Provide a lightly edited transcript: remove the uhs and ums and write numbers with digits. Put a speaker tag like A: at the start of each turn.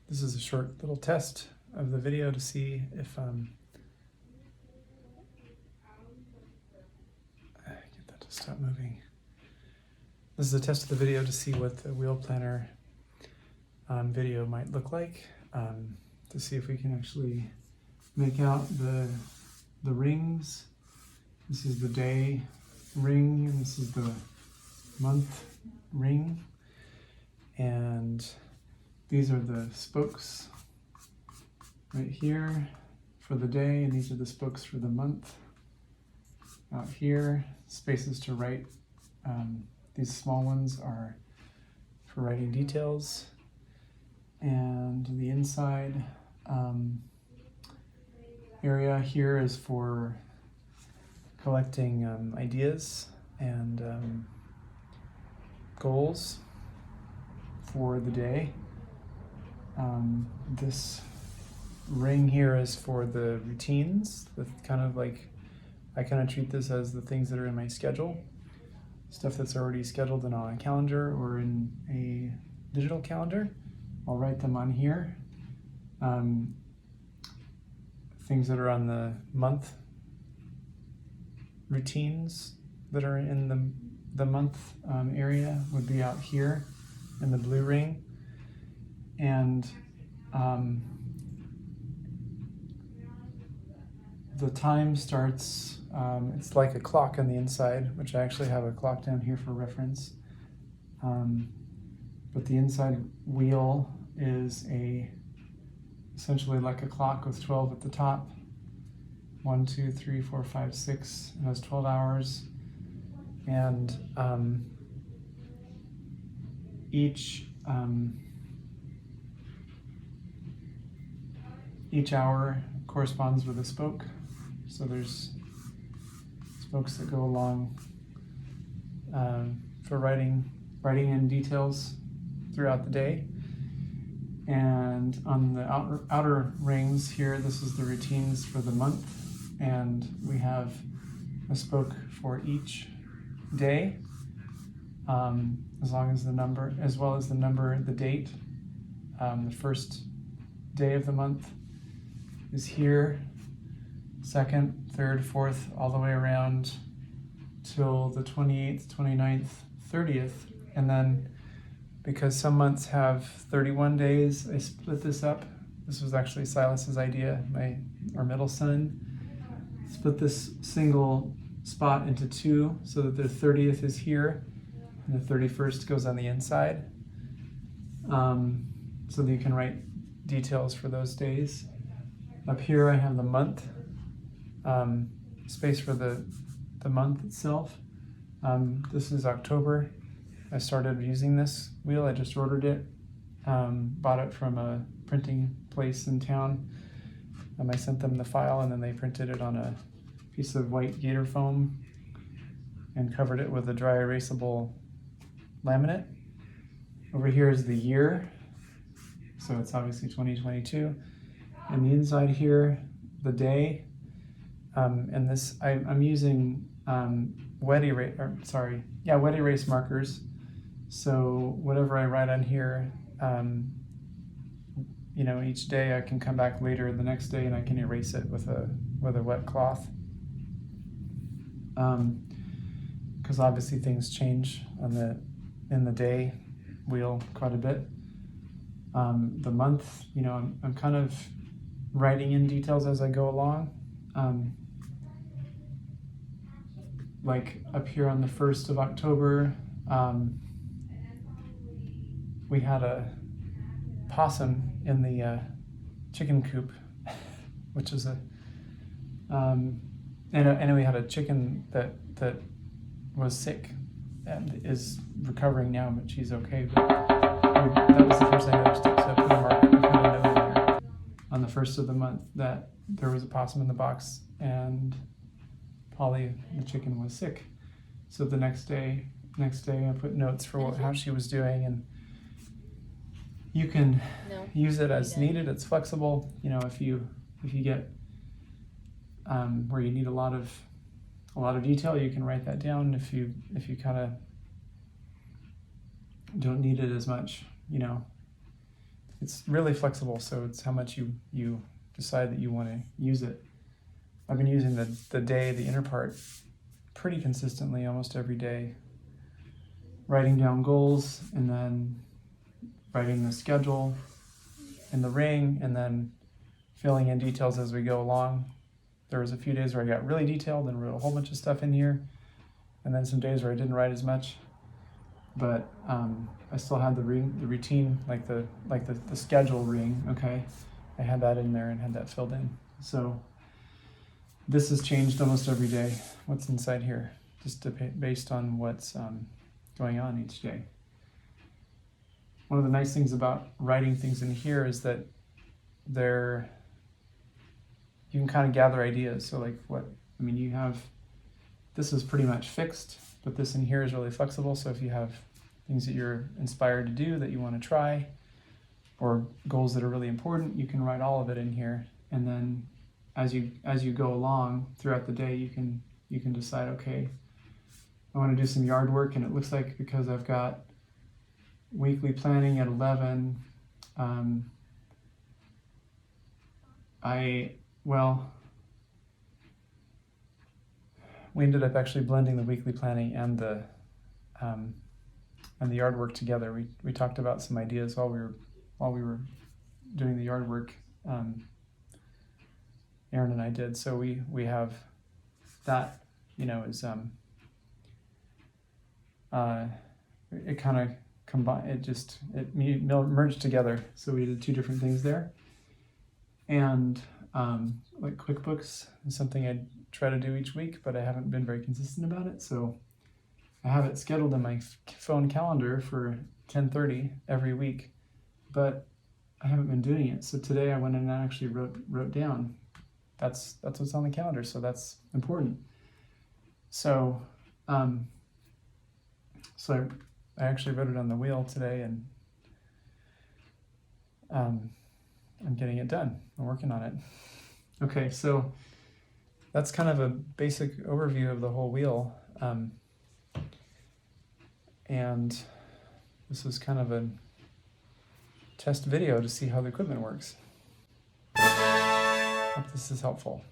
A: This is a short little test of the video to see if get that to stop moving. This is a test of the video to see what the wheel planner video might look like, to see if we can actually make out the rings. This is the day ring, and this is the month ring, and these are the spokes right here for the day, and these are the spokes for the month. Out here, spaces to write. These small ones are for writing details, and the inside area here is for collecting ideas and goals for the day. This ring here is for the routines, the kind of like, I kind of treat this as the things that are in my schedule, stuff that's already scheduled in on a calendar or in a digital calendar. I'll write them on here. Things that are on the month routines that are in the month area would be out here in the blue ring. And the time starts, it's like a clock on the inside, which I actually have a clock down here for reference. But the inside wheel is essentially like a clock with 12 at the top. 1, 2, 3, 4, 5, 6. It has 12 hours. And each hour corresponds with a spoke. So there's spokes that go along for writing in details throughout the day. And on the outer rings here, this is the routines for the month, and we have a spoke for each day, as well as the number, the date. The first day of the month is here, 2nd, 3rd, 4th, all the way around till the 28th, 29th, 30th, and then because some months have 31 days, I split this up. This was actually Silas's idea, our middle son. Split this single spot into 2 so that the 30th is here and the 31st goes on the inside. So that you can write details for those days. Up here I have the month, space for the month itself. This is October. I started using this wheel. I just ordered it, bought it from a printing place in town. I sent them the file, and then they printed it on a piece of white gator foam and covered it with a dry erasable laminate. Over here is the year, so it's obviously 2022. And the inside here, the day, and this I'm using wet erase markers. So whatever I write on here, each day I can come back later the next day and I can erase it with a wet cloth. Because obviously things change in the day wheel quite a bit. The month, I'm kind of writing in details as I go along. Like up here on the 1st of October, we had a possum in the chicken coop, which is and we had a chicken that was sick and is recovering now, but she's okay. But that was the first I noticed it, so I put a note in there on the 1st of the month that there was a possum in the box and Polly, the chicken, was sick. So the next day I put notes for how she was doing, and you can use it as needed. It's flexible. If you get where you need a lot of detail, you can write that down. If you kind of don't need it as much, it's really flexible, so it's how much you decide that you want to use it. I've been using the inner part, pretty consistently almost every day, writing down goals and then writing the schedule in the ring and then filling in details as we go along. There was a few days where I got really detailed and wrote a whole bunch of stuff in here, and then some days where I didn't write as much, but I still had the routine, like the schedule ring. Okay, I had that in there and had that filled in. So this has changed almost every day. What's inside here, just based on what's going on each day. One of the nice things about writing things in here is that you can kind of gather ideas. So like you have, this is pretty much fixed, but this in here is really flexible. So if you have things that you're inspired to do that you want to try, or goals that are really important, you can write all of it in here. And then as you go along throughout the day, you can decide, okay, I want to do some yard work, and it looks like because I've got weekly planning at 11, we ended up actually blending the weekly planning and the yard work together. We talked about some ideas while we were doing the yard work. Aaron and I did. So we have that, is it kind of combined. It merged together. So we did two different things there. And like QuickBooks is something I try to do each week, but I haven't been very consistent about it. So I have it scheduled in my phone calendar for 10:30 every week, but I haven't been doing it. So today I went in and I actually wrote down. That's what's on the calendar, so that's important. So I actually wrote it on the wheel today, and I'm getting it done. I'm working on it. Okay, so that's kind of a basic overview of the whole wheel. And this is kind of a test video to see how the equipment works. Hope this is helpful.